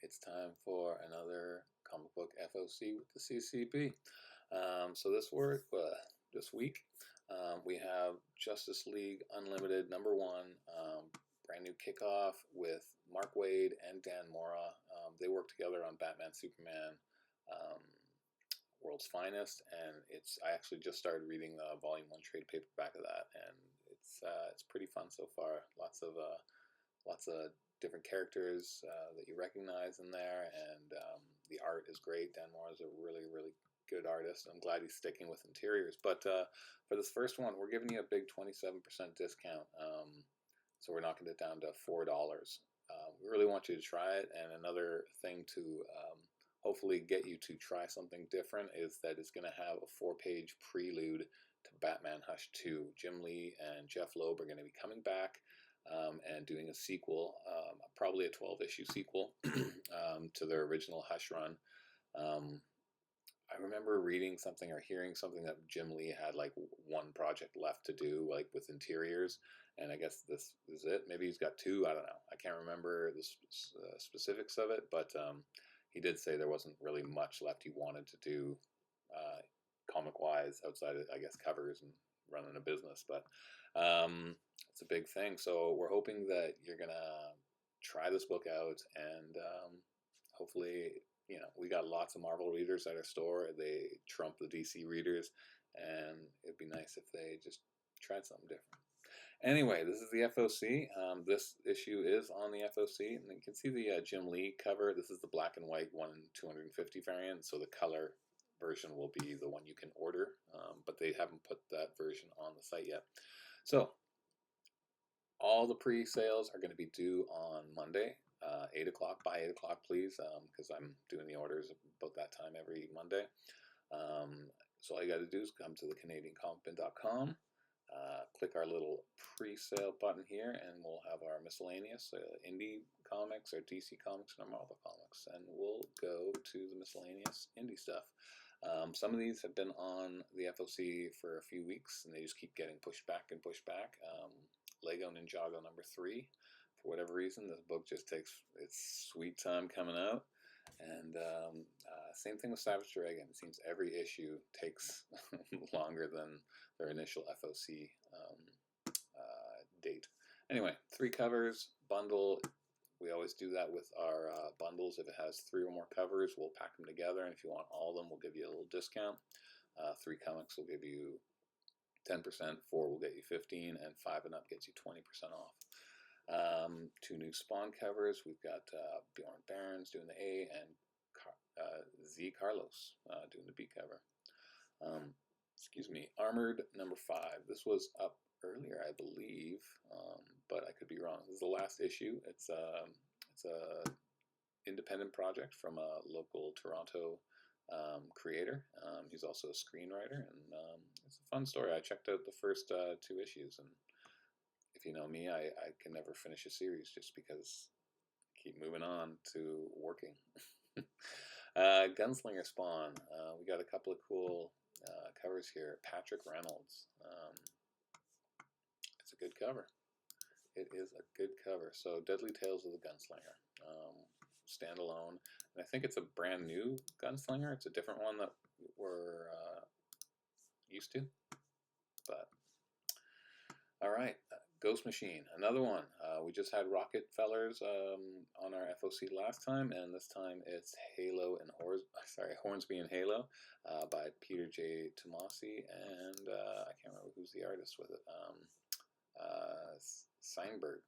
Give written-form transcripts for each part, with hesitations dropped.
it's time for another comic book FOC with the CCB. So this week, we have Justice League Unlimited #1, brand new kickoff with Mark Waid and Dan Mora. They work together on Batman, Superman, World's Finest, and I actually just started reading the Volume 1 trade paperback of that, and it's pretty fun so far. Lots of different characters that you recognize in there, and the art is great. Dan Mora is a really, really good artist. I'm glad he's sticking with interiors. But for this first one, we're giving you a big 27% discount. So we're knocking it down to $4. We really want you to try it. And another thing to hopefully get you to try something different is that it's going to have a 4-page prelude to Batman Hush 2. Jim Lee and Jeff Loeb are going to be coming back and doing a sequel, probably a 12-issue sequel to their original Hush run. I remember reading something or hearing something that Jim Lee had like one project left to do, like with interiors, and I guess this is it. Maybe he's got two. I don't know. I can't remember the specifics of it, but he did say there wasn't really much left he wanted to do comic-wise outside of, I guess, covers and running a business. But it's a big thing. So we're hoping that you're gonna try this book out, and hopefully, you know, we got lots of Marvel readers at our store. They trump the DC readers, and it'd be nice if they just tried something different. Anyway, this is the FOC. This issue is on the FOC, and you can see the Jim Lee cover. This is the black and white 1 in 250 variant, so the color version will be the one you can order, but they haven't put that version on the site yet. So all the pre-sales are going to be due on Monday, 8 o'clock, by 8 o'clock, please, because I'm doing the orders about that time every Monday. So all you got to do is come to the CanadianComicBin.com, click our little pre-sale button here, and we'll have our miscellaneous indie comics, our DC comics, and our Marvel comics, and we'll go to the miscellaneous indie stuff. Some of these have been on the FOC for a few weeks, and they just keep getting pushed back and pushed back. Lego Ninjago #3. For whatever reason, this book just takes its sweet time coming out. And same thing with Savage Dragon. It seems every issue takes longer than their initial FOC date. Anyway, 3 covers, bundle. We always do that with our bundles. If it has 3 or more covers, we'll pack them together. And if you want all of them, we'll give you a little discount. 3 comics will give you 10%, 4 will get you 15%, and 5 and up gets you 20% off. 2 new Spawn covers. We've got Bjorn Barons doing the A, and Z Carlos doing the B cover. Excuse me. Armored #5. This was up earlier, I believe, but I could be wrong. This is the last issue. It's a independent project from a local Toronto creator. He's also a screenwriter, and it's a fun story. I checked out the first 2 issues, and if you know me, I can never finish a series just because I keep moving on to working. Gunslinger Spawn. We got a couple of cool covers here. Patrick Reynolds. It's a good cover. It is a good cover. So Deadly Tales of the Gunslinger. Standalone. And I think it's a brand new Gunslinger. It's a different one that we're used to. But all right, Ghost Machine, another one. We just had Rocket Fellers on our FOC last time, and this time it's Hornsby and Halo by Peter J. Tomasi, and I can't remember who's the artist with it. Seinberg.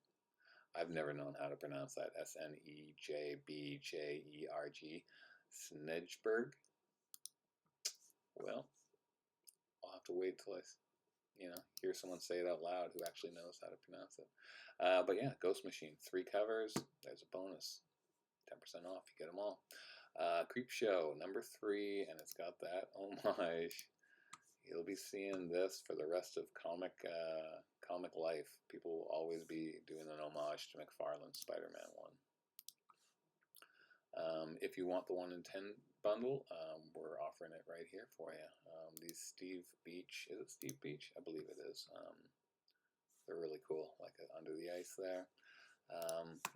I've never known how to pronounce that. Snejbjerg. Snejberg. Well, I'll have to wait till I hear someone say it out loud who actually knows how to pronounce it. But yeah, Ghost Machine, 3 covers. There's a bonus, 10% off. You get them all. Creep Show #3, and it's got that homage. You'll be seeing this for the rest of comic life. People will always be doing an homage to McFarlane's Spider-Man 1. If you want the 1 in 10 bundle, we're offering it right here for you. These Steve Beach, is it Steve Beach? I believe it is. They're really cool, like Under the Ice there.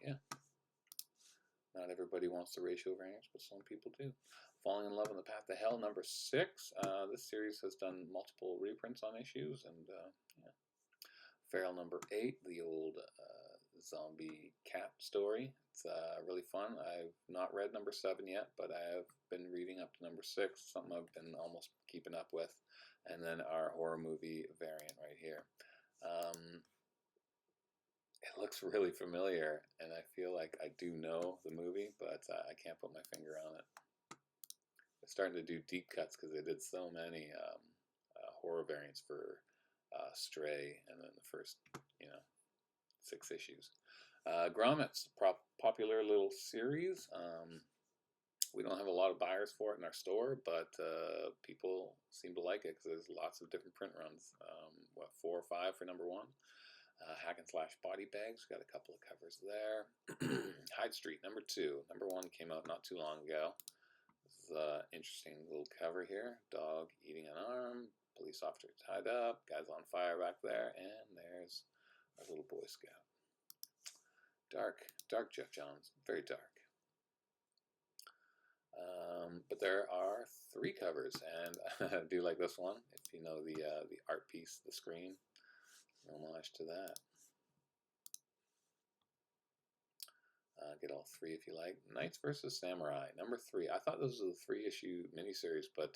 Yeah. Not everybody wants the ratio variants, but some people do. Falling in Love on the Path to Hell, number 6. This series has done multiple reprints on issues, and yeah. Feral number 8, the old zombie cat story. It's really fun. I've not read number 7 yet, but I have been reading up to number 6, something I've been almost keeping up with. And then our horror movie variant right here. It looks really familiar, and I feel like I do know the movie, but I can't put my finger on it. They're starting to do deep cuts because they did so many horror variants for Stray, and then the first, 6 issues. Grommets, popular little series. We don't have a lot of buyers for it in our store, but people seem to like it because there's lots of different print runs. 4 or 5 for number 1. Hack and Slash Body Bags, got a couple of covers there. Hyde Street, number 2. Number 1 came out not too long ago. This is an interesting little cover here. Dog eating an arm, police officer tied up, guys on fire back there, and there's our little Boy Scout. Dark Jeff Johns, very dark. But there are 3 covers, and I do like this one. If you know the art piece, the screen, homage to that. Get all 3 if you like. Knights vs. Samurai, number 3. I thought this was a 3-issue miniseries, but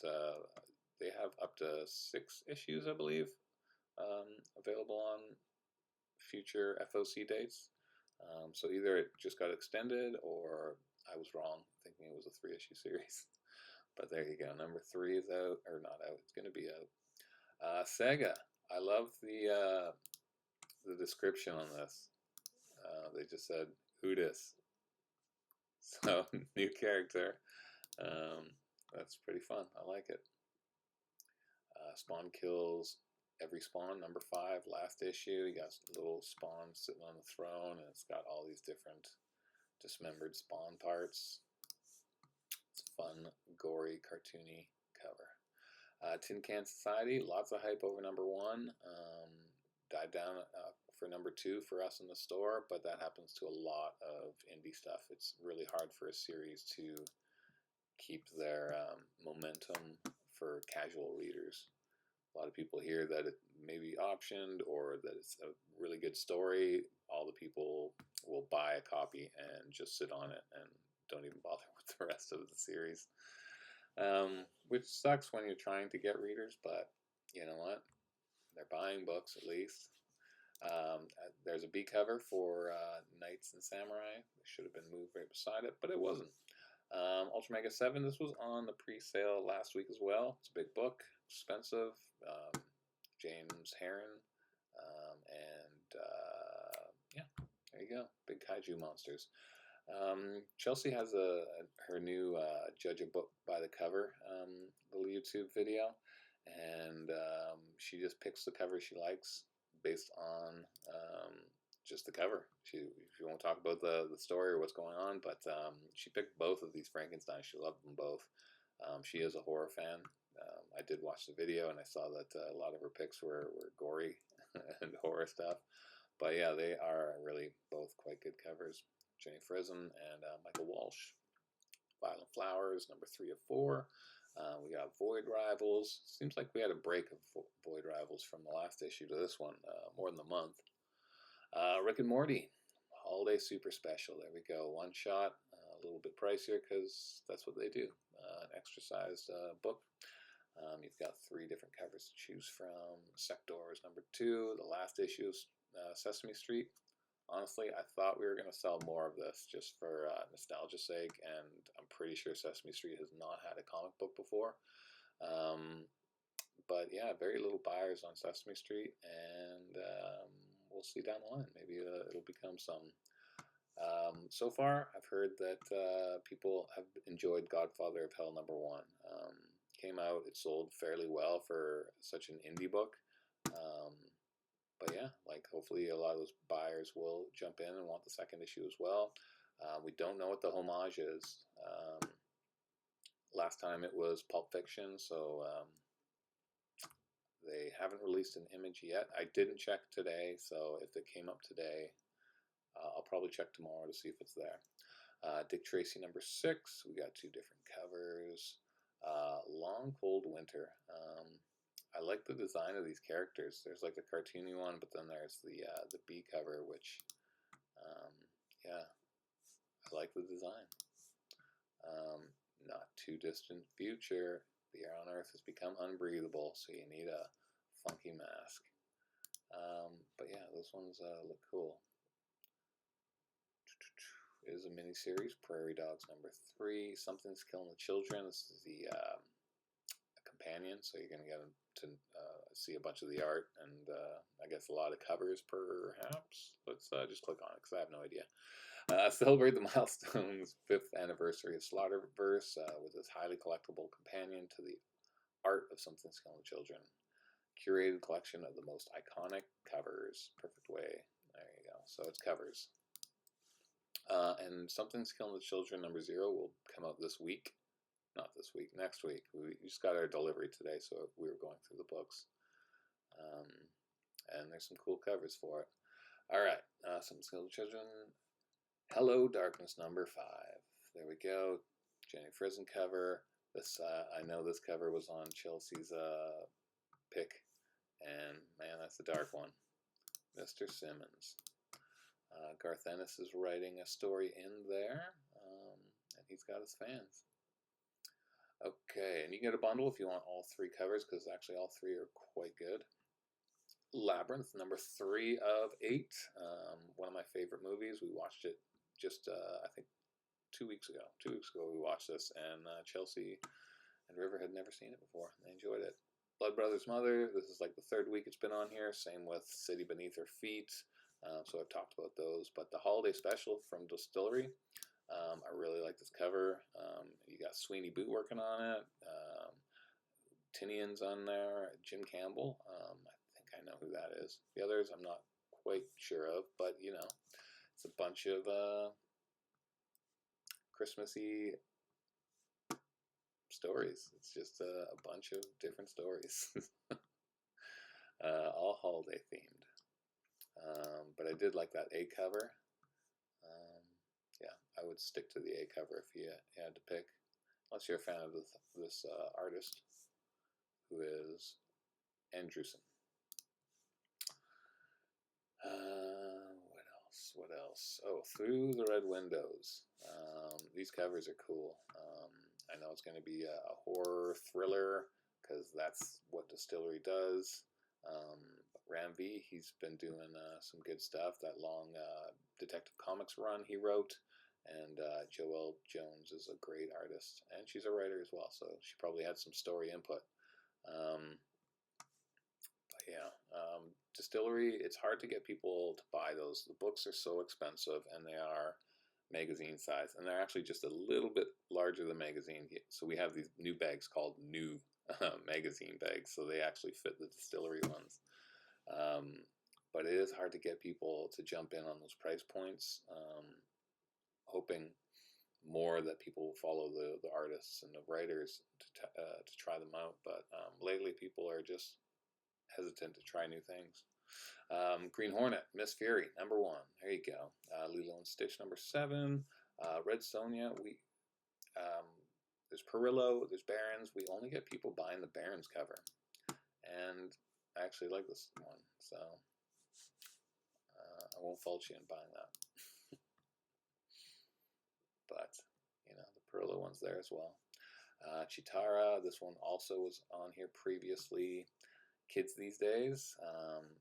they have up to 6 issues, I believe, available on future FOC dates. So either it just got extended, or I was wrong thinking it was a 3-issue series. But there you go. Number 3 is out, or not out. It's going to be out. Sega. I love the description on this. They just said, "Who dis?" So, new character. That's pretty fun. I like it. Spawn kills every Spawn, number 5, last issue. You got little Spawn sitting on the throne, and it's got all these different dismembered Spawn parts. It's a fun, gory, cartoony cover. Tin Can Society, lots of hype over number 1. Died down for number 2 for us in the store, but that happens to a lot of indie stuff. It's really hard for a series to keep their momentum for casual readers. A lot of people hear that it may be optioned or that it's a really good story. All the people will buy a copy and just sit on it and don't even bother with the rest of the series. Which sucks when you're trying to get readers, but you know what? They're buying books at least. There's a B cover for Knights and Samurai. It should have been moved right beside it, but it wasn't. Ultra Mega 7, this was on the pre-sale last week as well. It's a big book, expensive. James Heron, and yeah, there you go. Big kaiju monsters. Chelsea has her new judge a book by the cover little YouTube video, and she just picks the cover she likes based on just the cover. She won't talk about the story or what's going on, but she picked both of these Frankensteins. She loved them both. She is a horror fan. I did watch the video, and I saw that a lot of her picks were gory and horror stuff. But yeah, they are really both quite good covers. Jenny Frison and Michael Walsh. Violent Flowers, number 3 of 4. We got Void Rivals. Seems like we had a break of Void Rivals from the last issue to this one, more than a month. Rick and Morty, Holiday Super Special. There we go. One shot, a little bit pricier because that's what they do. An extra-sized book. You've got 3 different covers to choose from. Sectors, number 2. The last issue is Sesame Street. Honestly, I thought we were going to sell more of this just for nostalgia's sake, and I'm pretty sure Sesame Street has not had a comic book before. But yeah, very little buyers on Sesame Street, and we'll see down the line. Maybe it'll become some. So far, I've heard that people have enjoyed Godfather of Hell number 1. Came out, it sold fairly well for such an indie book. But yeah, like hopefully a lot of those buyers will jump in and want the second issue as well. We don't know what the homage is. Last time it was Pulp Fiction, so they haven't released an image yet. I didn't check today, so if it came up today, I'll probably check tomorrow to see if it's there. Dick Tracy number 6. We got 2 different covers. Long Cold Winter. I like the design of these characters. There's like the cartoony one, but then there's the B cover, which, yeah, I like the design. Not too distant future. The air on Earth has become unbreathable, so you need a funky mask. But yeah, those ones look cool. It is a miniseries, Prairie Dogs number 3. Something's Killing the Children. This is the companion, so you're going to get to see a bunch of the art and I guess a lot of covers, perhaps. Let's just click on it because I have no idea. Celebrate the milestones 5th anniversary of Slaughterverse with this highly collectible companion to the art of Something's Killing the Children. Curated collection of the most iconic covers. Perfect way. There you go. So it's covers. And Something's Killing the Children number 0 will come out this week. Not this week, next week. We just got our delivery today, so we were going through the books. And there's some cool covers for it. Alright, Something's Killing the Children. Hello Darkness number 5. There we go. Jenny Frison cover. This I know this cover was on Chelsea's pick. And man, that's a dark one. Mr. Simmons. Garth Ennis is writing a story in there, and he's got his fans. Okay, and you can get a bundle if you want all 3 covers, because actually all 3 are quite good. Labyrinth, number 3 of 8. One of my favorite movies. We watched it just, I think, 2 weeks ago. 2 weeks ago we watched this, and Chelsea and River had never seen it before. They enjoyed it. Blood Brothers Mother, this is like the 3rd week it's been on here. Same with City Beneath Her Feet. So I've talked about those. But the holiday special from Distillery, I really like this cover. You got Sweeney Boot working on it. Tinian's on there. Jim Campbell. I think I know who that is. The others I'm not quite sure of. But, you know, it's a bunch of Christmassy stories. It's just a bunch of different stories. All holiday themed. But I did like that A cover. Yeah, I would stick to the A cover if you had to pick. Unless you're a fan of this artist, who is Andrewson. What else? Oh, Through the Red Windows. These covers are cool. I know it's going to be a horror thriller, because that's what Distillery does. Ram V, he's been doing some good stuff. That long Detective Comics run he wrote. And Joelle Jones is a great artist. And she's a writer as well, so she probably had some story input. But yeah, Distillery, it's hard to get people to buy those. The books are so expensive, and they are magazine size. And they're actually just a little bit larger than magazine. So we have these new bags called new magazine bags, so they actually fit the Distillery ones. But it is hard to get people to jump in on those price points, hoping more that people will follow the artists and the writers to try them out. But lately people are just hesitant to try new things. Green Hornet, Miss Fury, number 1. There you go. Lilo and Stitch, number 7. Red Sonja, there's Perillo, there's Barons. We only get people buying the Barons cover. And I actually like this one, so I won't fault you in buying that. But, you know, the Perillo one's there as well. Chitara, this one also was on here previously. Kids These Days,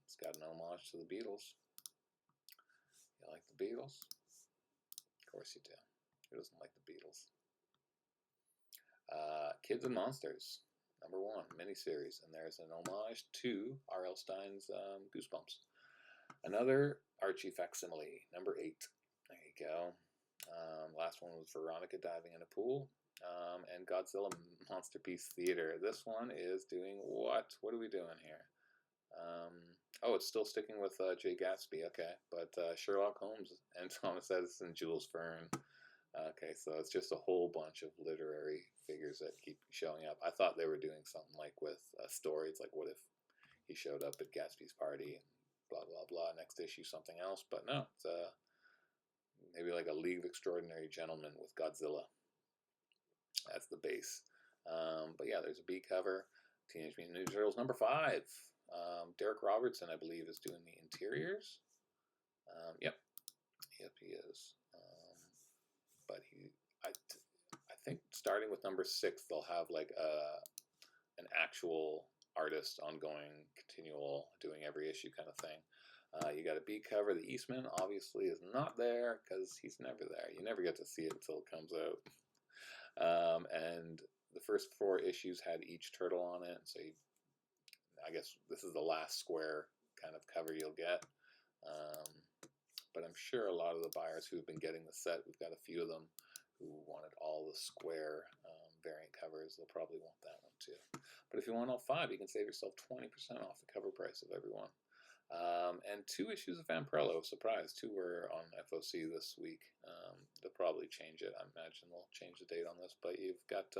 it's got an homage to the Beatles. You like the Beatles? Of course you do. Who doesn't like the Beatles? Kids and Monsters, number 1, miniseries, and there's an homage to R.L. Stine's Goosebumps. Another Archie facsimile, number 8. There you go. Last one was Veronica diving in a pool. And Godzilla Monsterpiece Theater. This one is doing what? What are we doing here? Oh, it's still sticking with Jay Gatsby. Okay, but Sherlock Holmes and Thomas Edison, Jules Verne. Okay, so it's just a whole bunch of literary figures that keep showing up. I thought they were doing something like with stories, like what if he showed up at Gatsby's party and blah, blah, blah, next issue something else. But no, it's maybe like a League of Extraordinary Gentlemen with Godzilla. That's the base. But yeah, there's a B cover. Teenage Mutant Ninja Turtles #5. Derek Robertson, I believe, is doing the interiors. Yep, he is. But I think starting with #6, they'll have like an actual artist, ongoing, continual, doing every issue kind of thing. You got a B cover. The Eastman obviously is not there because he's never there. You never get to see it until it comes out. And the first 4 issues had each turtle on it, so I guess this is the last square kind of cover you'll get. But I'm sure a lot of the buyers who've been getting the set, we've got a few of them who wanted all the square variant covers. They'll probably want that one too. But if you want all 5, you can save yourself 20% off the cover price of every one. And 2 issues of Vampirello, surprise, 2 were on FOC this week. They'll probably change it. I imagine they'll change the date on this, but you've got,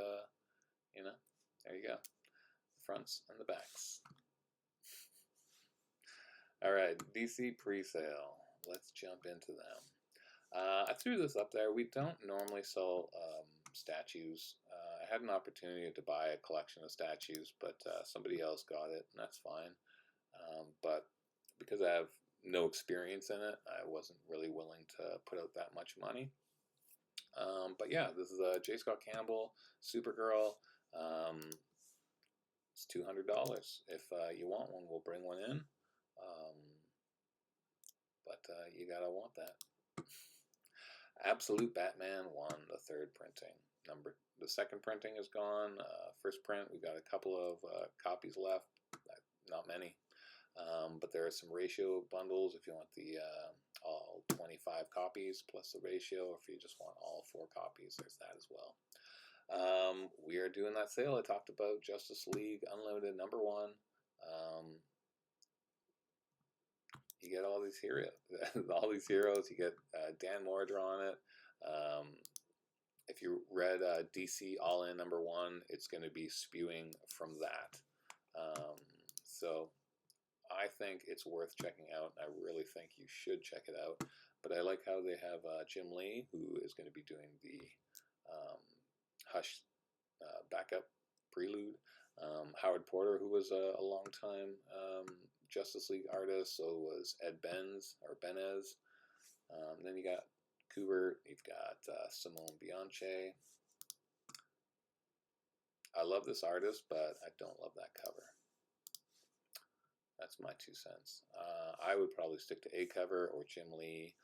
you know, there you go. The fronts and the backs. All right, DC pre-sale. Let's jump into them. I threw this up there. We don't normally sell statues. I had an opportunity to buy a collection of statues, but somebody else got it, and that's fine. But because I have no experience in it, I wasn't really willing to put out that much money. But yeah, this is a J. Scott Campbell Supergirl. It's $200. If you want one, we'll bring one in. But you gotta want that. Absolute Batman 1, the 3rd printing. The 2nd printing is gone. First print, we've got a couple of copies left. Not many. But there are some ratio bundles if you want the all 25 copies plus the ratio, or if you just want all 4 copies, there's that as well. We are doing that sale I talked about, Justice League Unlimited #1. You get all these heroes. You get Dan Moore drawing it. If you read DC All In #1, it's going to be spewing from that. So I think it's worth checking out. I really think you should check it out. But I like how they have Jim Lee, who is going to be doing the Hush backup prelude. Howard Porter, who was a long-time Justice League artist, so was Ed Benz. Then you got Kubert, you've got Simone Bianchi. I love this artist, but I don't love that cover. That's my 2 cents. I would probably stick to a cover or Jim Lee.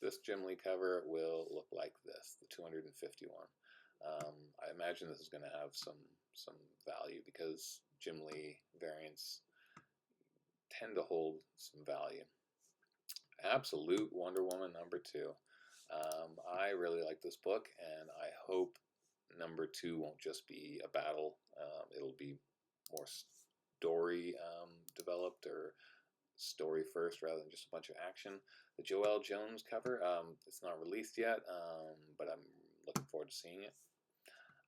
This Jim Lee cover will look like this, the 251. I imagine this is going to have some value because Jim Lee variants tend to hold some value. Absolute Wonder Woman #2. I really like this book, and I hope #2 won't just be a battle. It'll be more story developed, or story first rather than just a bunch of action. The Joelle Jones cover, it's not released yet, but I'm looking forward to seeing it.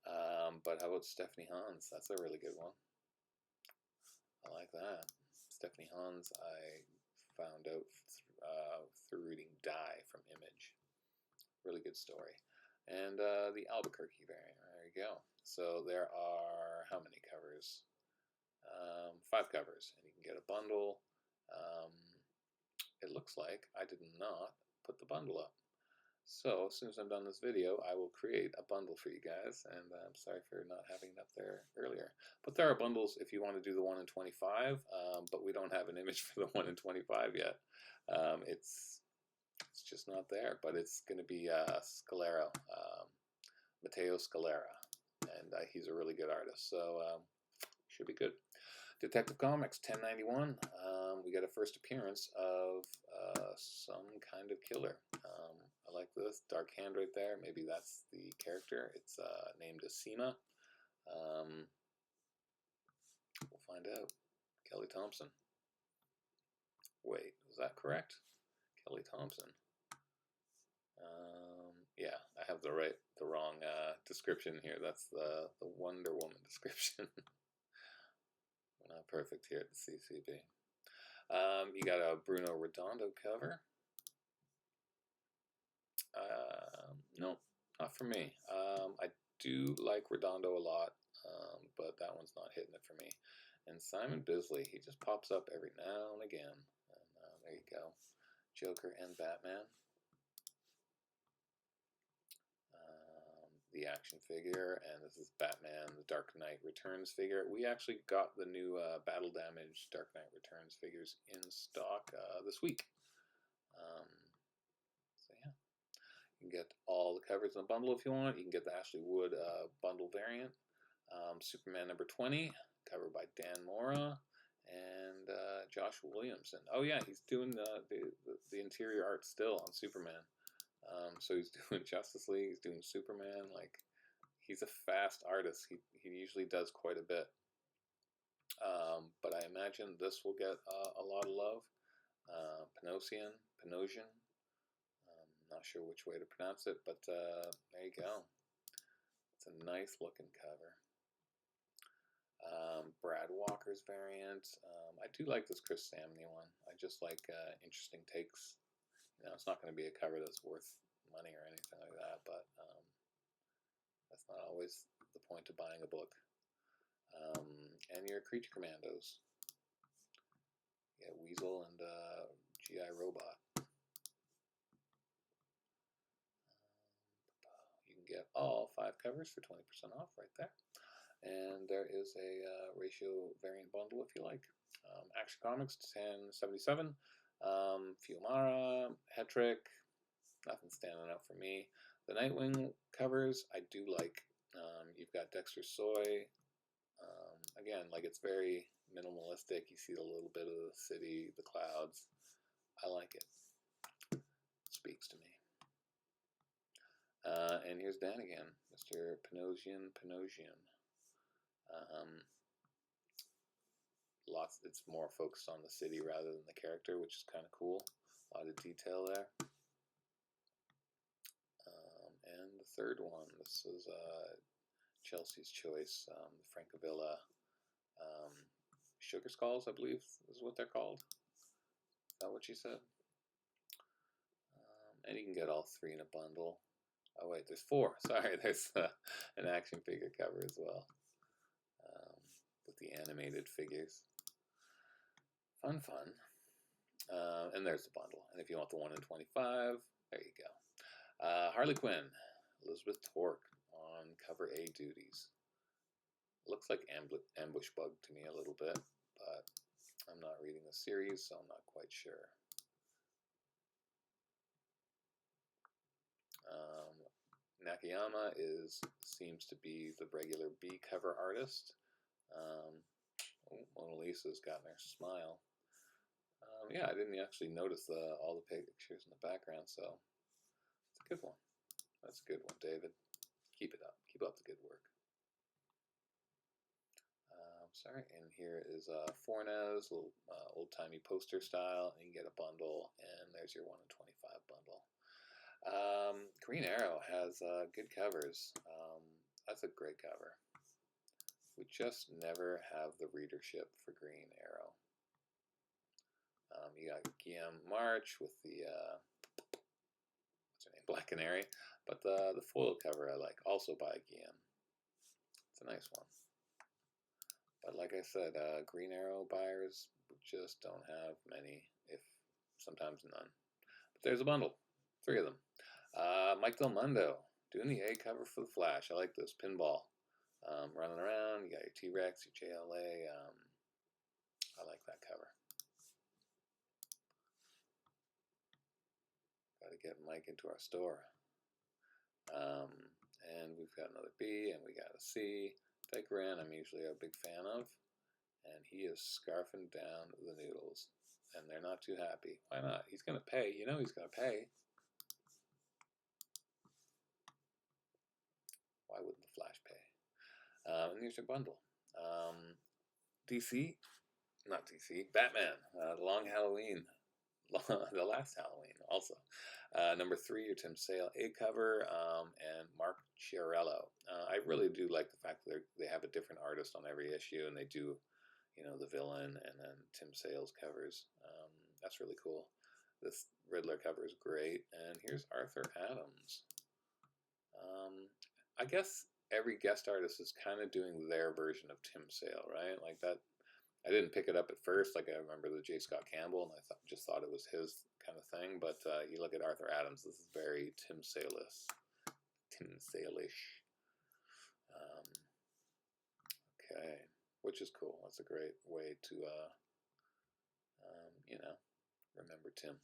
But how about Stephanie Hans? That's a really good one. I like that. Stephanie Hans, I found out through reading Die from Image. Really good story. And the Albuquerque variant. There you go. So there are how many covers? 5 covers, and you can get a bundle. It looks like I did not put the bundle up. So as soon as I'm done this video, I will create a bundle for you guys, and I'm sorry for not having it up there earlier. But there are bundles if you want to do the 1 in 25, but we don't have an image for the 1 in 25 yet. It's just not there, but it's going to be Scalera, Matteo Scalera, and he's a really good artist, so should be good. Detective Comics 1091. We got a first appearance of some kind of killer. I like this dark hand right there. Maybe that's the character. It's named Asima. We'll find out. Kelly Thompson. Wait, is that correct? Kelly Thompson. Yeah, I have the wrong description here. That's the Wonder Woman description. We're not perfect here at the CCB. You got a Bruno Redondo cover. No, not for me. I do like Redondo a lot, but that one's not hitting it for me. And Simon Bisley, he just pops up every now and again. And there you go. Joker and Batman. The action figure, and this is Batman the Dark Knight Returns figure. We actually got the new Battle Damage Dark Knight Returns figures in stock this week. So yeah, you can get all the covers in a bundle if you want. You can get the Ashley Wood bundle variant. Superman number 20, cover by Dan Mora and Josh Williamson. Oh yeah, he's doing the interior art still on Superman. So he's doing Justice League, he's doing Superman. Like, he's a fast artist. He usually does quite a bit. But I imagine this will get a lot of love. Panosian. Not sure which way to pronounce it, but there you go. It's a nice looking cover. Brad Walker's variant. I do like this Chris Samney one. I just like interesting takes. You know, it's not going to be a cover that's worth money or anything like that, but that's not always the point of buying a book. And your Creature Commandos. Yeah, Weasel and GI Robot. You can get all 5 covers for 20% off right there. And there is a ratio variant bundle if you like. Action Comics 1077. Fiumara, Hetrick, nothing standing out for me. The Nightwing covers I do like. You've got Dexter Soy. Again, like, it's very minimalistic. You see a little bit of the city, the clouds. I like it. It speaks to me. And here's Dan again, Mr. Panosian. It's more focused on the city rather than the character, which is kind of cool. A lot of detail there. And the third one, this is Chelsea's Choice, the Francavilla Sugar Skulls, I believe is what they're called. Is that what she said? And you can get all 3 in a bundle. Oh wait, there's 4. Sorry, there's an action figure cover as well, with the animated figures. Fun. And there's the bundle. And if you want the 1 in 25, there you go. Harley Quinn, Elizabeth Torque on cover A duties. Looks like Ambush Bug to me a little bit, but I'm not reading the series, so I'm not quite sure. Nakayama seems to be the regular B cover artist. Mona Lisa's gotten her smile. Yeah, I didn't actually notice all the pictures in the background, so it's a good one. That's a good one, David. Keep it up. Keep up the good work. Sorry, and here is Fornes, little old-timey poster style, and you get a bundle, and there's your 1 in 25 bundle. Green Arrow has good covers. That's a great cover. We just never have the readership for Green Arrow. You got Guillaume March with the what's her name, Black Canary, but the foil cover I like, also by Guillaume. It's a nice one. But like I said, Green Arrow buyers just don't have many, if sometimes none. But there's a bundle, 3 of them. Mike Del Mundo doing the A cover for the Flash. I like this pinball. Running around, you got your T-Rex, your JLA. I like that cover. Got to get Mike into our store. And we've got another B, and we got a C. Tycoran, I'm usually a big fan of, and he is scarfing down the noodles, and they're not too happy. Why not? He's going to pay. You know he's going to pay. Why wouldn't the Flash pay? And here's your bundle. Batman, The Long Halloween, The Last Halloween, also. Number 3, your Tim Sale A cover, and Mark Chiarello. I really do like the fact that they have a different artist on every issue, and they do, you know, the villain and then Tim Sale's covers. That's really cool. This Riddler cover is great. And here's Arthur Adams. I guess every guest artist is kind of doing their version of Tim Sale, right? Like that. I didn't pick it up at first. Like I remember the J. Scott Campbell, and I just thought it was his kind of thing. But you look at Arthur Adams, this is very Tim Sale-ish. Okay, which is cool. That's a great way to, remember Tim.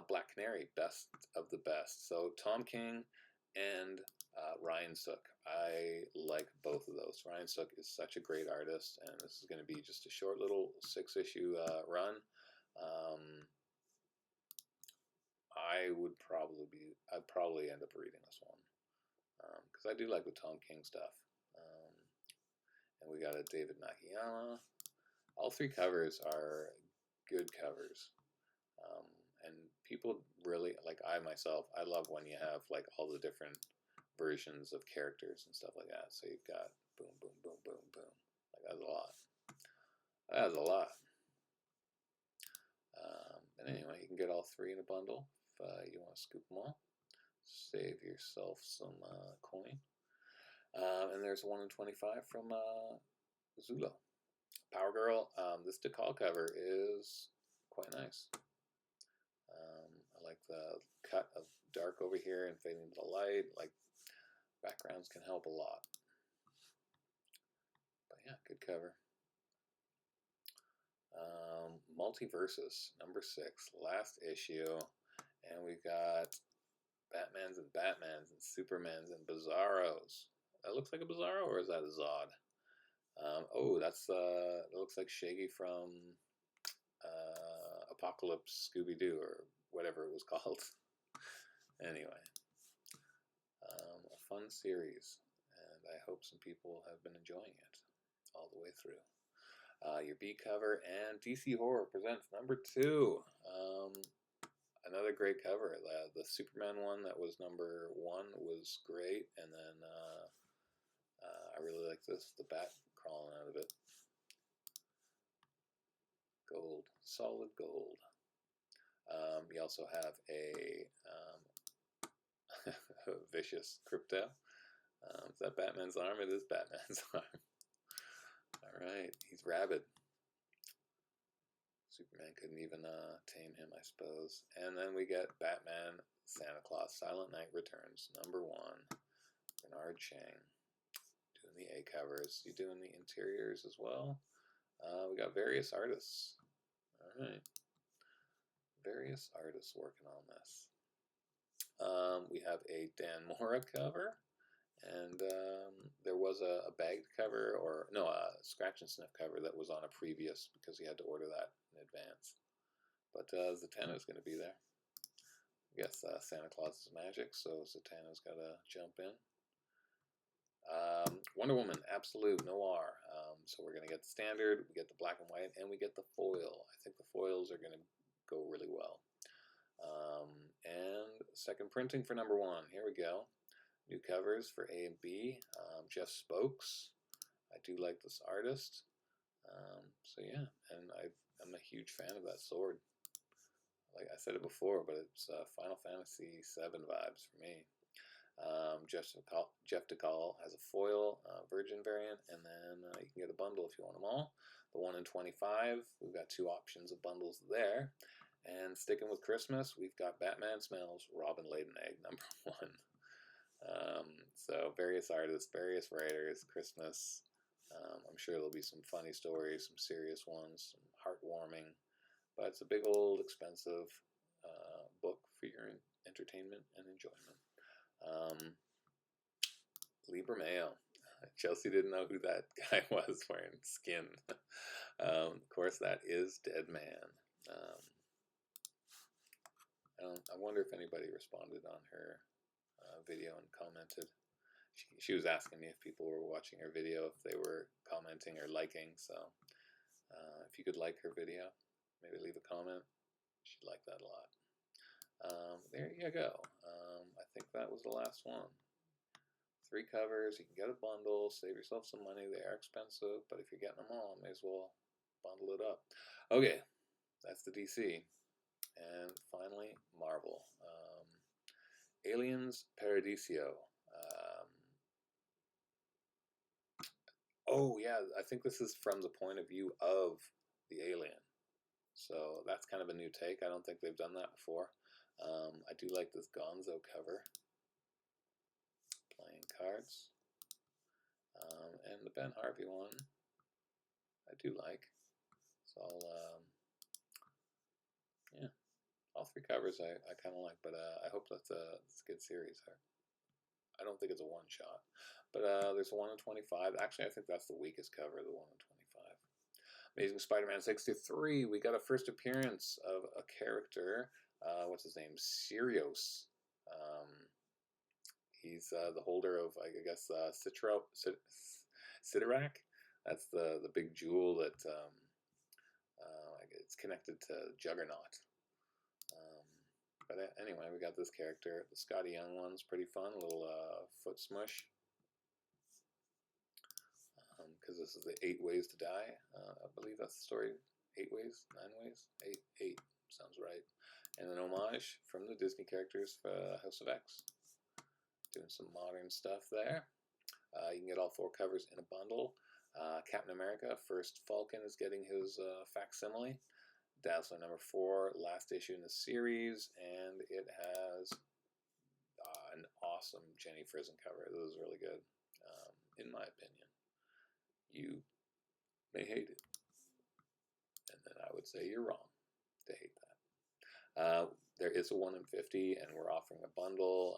Black Canary, best of the best. So Tom King and Ryan Sook. I like both of those. Ryan Sook is such a great artist, and this is going to be just a short little 6-issue run. I'd probably end up reading this one because I do like the Tom King stuff. And we got a David Nakayama. All 3 covers are good covers. And people really, like I myself, I love when you have like all the different versions of characters and stuff like that. So you've got boom, boom, boom, boom, boom. Like that's a lot. That's a lot. And anyway, you can get all 3 in a bundle if you want to scoop them all. Save yourself some coin. And there's 1 in 25 from Zulo. Power Girl. This Decal cover is quite nice. I like the cut of dark over here and fading to the light. Like backgrounds can help a lot. But yeah, good cover. Multiversus number 6, last issue, and we've got Batmans and Supermans and Bizarros. That looks like a Bizarro, or is that a Zod? Oh, that's it looks like Shaggy from Apocalypse Scooby-Doo, or whatever it was called. Anyway, a fun series, and I hope some people have been enjoying it all the way through. Your B cover, and DC Horror presents number 2. Another great cover. The Superman one that was number 1 was great, and then I really like this, the bat crawling out of it. Gold, solid gold. You also have a vicious Crypto. Is that Batman's arm? It is Batman's arm. Alright, he's rabid. Superman couldn't even tame him, I suppose. And then we get Batman, Santa Claus, Silent Night Returns, number 1. Bernard Chang doing the A covers. You doing the interiors as well? We got various artists. Alright. Various artists working on this. We have a Dan Mora cover. And there was a bagged cover, or no, a scratch and sniff cover that was on a previous, because you had to order that in advance. But Zatanna's going to be there. I guess Santa Claus is magic, so Zatanna's got to jump in. Wonder Woman, Absolute Noir. So we're going to get the standard, we get the black and white, and we get the foil. I think the foils are going to go really well. And second printing for number 1. Here we go. New covers for A and B. Jeff Spokes. I do like this artist. So yeah, and I'm a huge fan of that sword. Like I said it before, but it's Final Fantasy VII vibes for me. Jeff DeCall has a foil Virgin variant, and then you can get a bundle if you want them all. The 1 in 25, we've got 2 options of bundles there. And sticking with Christmas, we've got Batman Smells Robin Laden Egg number 1. So various artists, various writers, Christmas. I'm sure there'll be some funny stories, some serious ones, some heartwarming. But it's a big old expensive book for your entertainment and enjoyment. Libra Mayo. Chelsea didn't know who that guy was wearing skin. Of course, that is Dead Man. I wonder if anybody responded on her video and commented. She was asking me if people were watching her video, if they were commenting or liking. So if you could like her video, maybe leave a comment. She'd like that a lot. There you go. I think that was the last one. 3 covers. You can get a bundle. Save yourself some money. They are expensive, but if you're getting them all, may as well bundle it up. Okay. that's the DC. And finally, Marvel. Aliens Paradiso. Oh yeah, I think this is from the point of view of the alien. So that's kind of a new take. I don't think they've done that before. I do like this Gonzo cover. Playing cards. And the Ben Harvey one, I do like. So yeah, all three covers I kind of like, but I hope that's a good series. I don't think it's a one-shot, but there's a 1 in 25. Actually, I think that's the weakest cover, the 1 in 25. Amazing Spider-Man 63. We got a first appearance of a character. What's his name? Sirius. He's the holder of, I guess, Sidorak. That's the big jewel that it's connected to Juggernaut. But anyway, we got this character. The Scotty Young one's pretty fun. A little foot smush. Because this is the 8 Ways to Die. I believe that's the story. 8 ways? 9 ways? 8 sounds right. And an homage from the Disney characters for House of X. Doing some modern stuff there. You can get all 4 covers in a bundle. Captain America, First Falcon, is getting his facsimile. Dazzler number 4, last issue in the series, and it has an awesome Jenny Frison cover. This is really good, in my opinion. You may hate it, and then I would say you're wrong to hate that. There is a 1 in 50, and we're offering a bundle.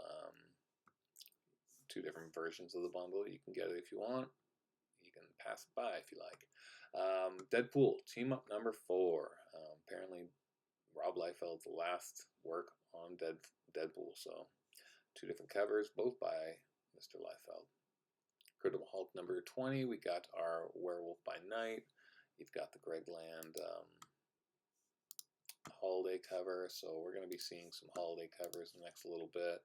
2 different versions of the bundle. You can get it if you want. You can pass it by if you like. Deadpool, team up number 4. Apparently, Rob Liefeld's last work on Deadpool. So, 2 different covers, both by Mr. Liefeld. Incredible Hulk number 20. We got our Werewolf by Night. You've got the Greg Land holiday cover. So, we're going to be seeing some holiday covers in the next little bit,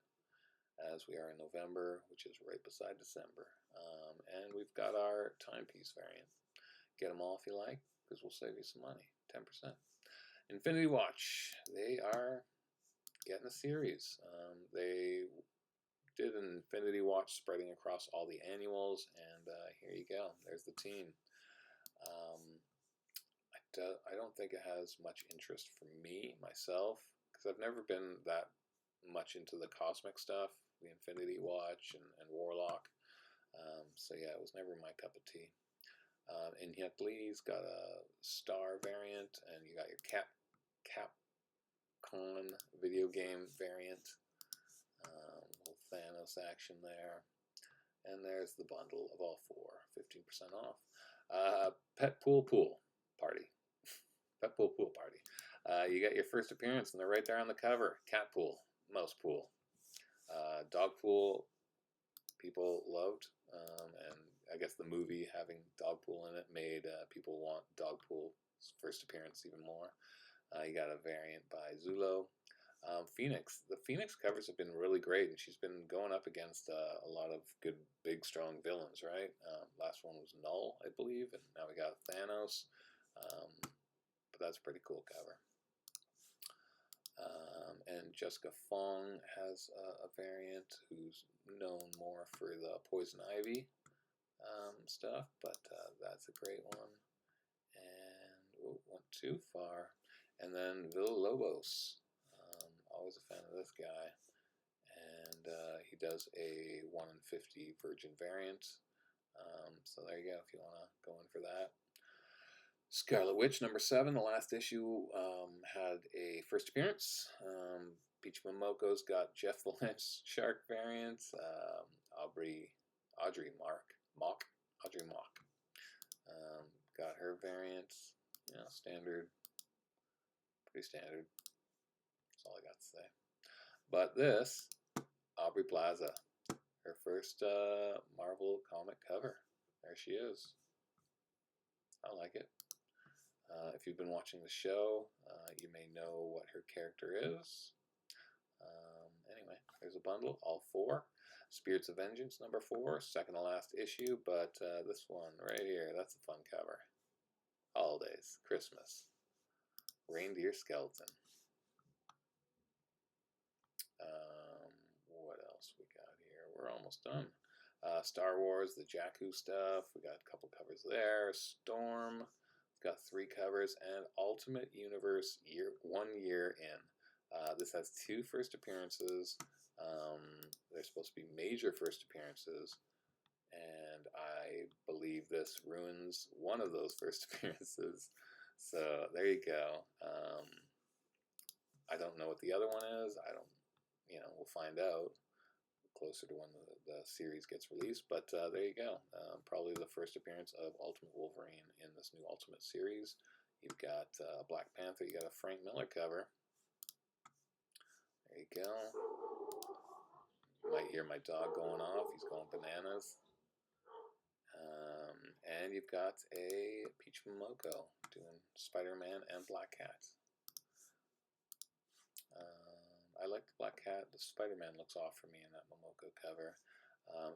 as we are in November, which is right beside December. And we've got our timepiece variant. Get them all if you like, because we'll save you some money, 10%. Infinity Watch, they are getting a series. They did an Infinity Watch spreading across all the annuals, and here you go. There's the team. I don't think it has much interest for me, myself, because I've never been that much into the cosmic stuff, the Infinity Watch and Warlock. So yeah, it was never my cup of tea. And yet Lee's got a Star variant, and you got your Capcom video game variant. Little Thanos action there. And there's the bundle of all 4, 15% off. Pet Pool Party. Pet Pool Party. You got your first appearance, and they're right there on the cover. Cat Pool, Mouse Pool. Dog Pool, people loved, and I guess the movie having Dog Pool in it made people want Dog Pool's first appearance even more. You got a variant by Zulo. Phoenix. The Phoenix covers have been really great, and she's been going up against a lot of good, big, strong villains, right? Last one was Null, I believe, and now we got Thanos. But that's a pretty cool cover. And Jessica Fong has a variant who's known more for the Poison Ivy stuff, but that's a great one. And went too far. And then Villalobos. Always a fan of this guy. And he does a 1 in 50 Virgin variant. So there you go if you want to go in for that. Scarlet Witch number 7, the last issue, had a first appearance. Peach Momoko's got Jeff the Lynch Shark variant. Audrey Mock got her variant. You know, standard, pretty standard. That's all I got to say. But this, Aubrey Plaza, her first Marvel comic cover. There she is. I like it. If you've been watching the show, you may know what her character is. Anyway, there's a bundle, all 4. Spirits of Vengeance, number 4, second to last issue, but this one right here, that's a fun cover. Holidays, Christmas. reindeer skeleton. What else we got here? We're almost done. Star Wars, the Jakku stuff. We got a couple covers there. Storm. We've got 3 covers. And Ultimate Universe 1 year in. This has 2 first appearances. They're supposed to be major first appearances. And I believe this ruins one of those first appearances. So there you go. I don't know what the other one is. I don't, we'll find out closer to when the series gets released. But there you go. Probably the first appearance of Ultimate Wolverine in this new Ultimate series. You've got Black Panther. You got a Frank Miller cover. There you go. You might hear my dog going off. He's going bananas. And you've got a Peach Momoko doing Spider-Man and Black Cat. I like the Black Cat. The Spider-Man looks off for me in that Momoko cover.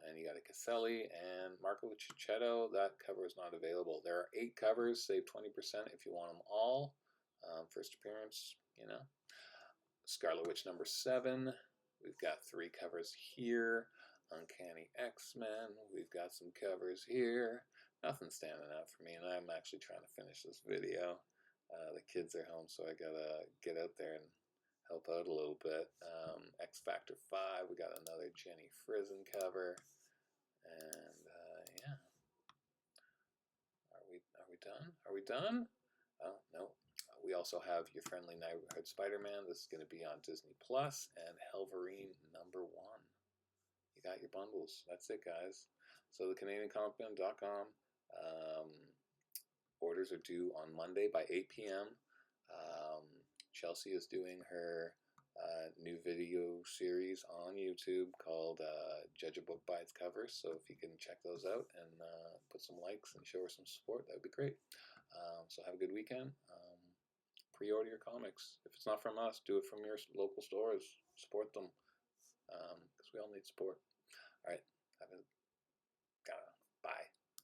And you got a Caselli and Marco Cicchetto. That cover is not available. There are 8 covers. Save 20% if you want them all. First appearance, Scarlet Witch number 7. We've got 3 covers here. Uncanny X-Men. We've got some covers here. Nothing's standing out for me, and I'm actually trying to finish this video. The kids are home, so I gotta get out there and help out a little bit. X Factor 5. We got another Jenny Frison cover, and yeah. Are we done? Are we done? Oh no. We also have Your Friendly Neighborhood Spider-Man. This is going to be on Disney Plus, and Helverine number 1. You got your bundles. That's it, guys. So the CanadianComicBin.com orders are due on Monday by 8 p.m. Chelsea is doing her new video series on YouTube called Judge a Book by its cover. So if you can check those out and put some likes and show her some support, that would be great. So have a good weekend. Pre-order your comics. If it's not from us, do it from your local stores. Support them, because we all need support. All right, have a